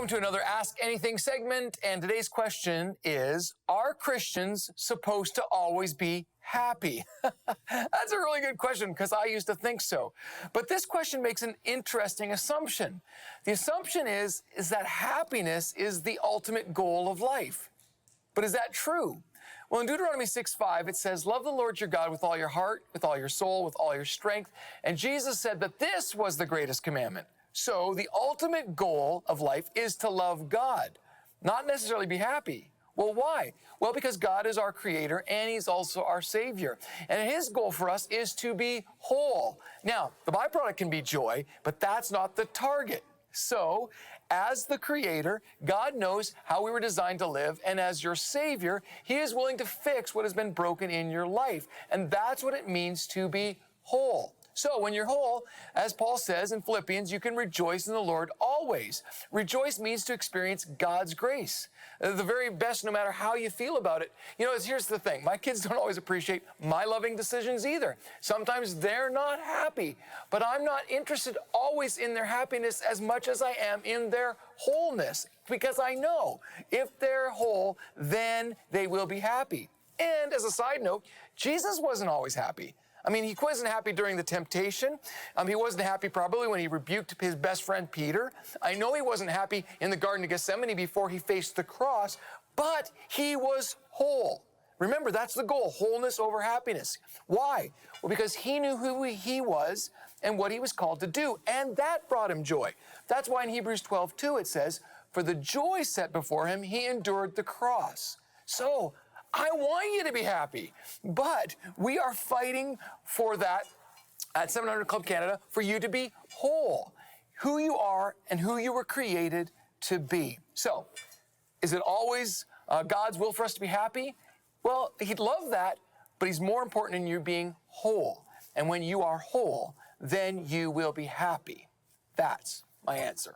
Welcome to another Ask Anything segment, and today's question is, are Christians supposed to always be happy? That's a really good question because I used to think so. But this question makes an interesting assumption. The assumption is that happiness is the ultimate goal of life. But is that true? Well, in Deuteronomy 6:5, it says, love the Lord your God with all your heart, with all your soul, with all your strength. And Jesus said that this was the greatest commandment. So the ultimate goal of life is to love God, not necessarily be happy. Well, why? Well, because God is our Creator and He's also our Savior. And His goal for us is to be whole. Now, the byproduct can be joy, but that's not the target. So, as the Creator, God knows how we were designed to live, and as your Savior, He is willing to fix what has been broken in your life. And that's what it means to be whole. So when you're whole, as Paul says in Philippians, you can rejoice in the Lord always. Rejoice means to experience God's grace. The very best, no matter how you feel about it. You know, here's the thing. My kids don't always appreciate my loving decisions either. Sometimes they're not happy, but I'm not interested always in their happiness as much as I am in their wholeness, because I know if they're whole, then they will be happy. And as a side note, Jesus wasn't always happy. I mean, He wasn't happy during the temptation. He wasn't happy probably when He rebuked His best friend Peter. I know He wasn't happy in the Garden of Gethsemane before He faced the cross, but He was whole. Remember, that's the goal, wholeness over happiness. Why? Well, because He knew who He was and what He was called to do, and that brought Him joy. That's why in Hebrews 12:2 it says, for the joy set before Him, He endured the cross. So, I want you to be happy, but we are fighting for that at 700 Club Canada for you to be whole, who you are and who you were created to be. So, is it always God's will for us to be happy? Well, He'd love that, but He's more important in you being whole. And when you are whole, then you will be happy. That's my answer.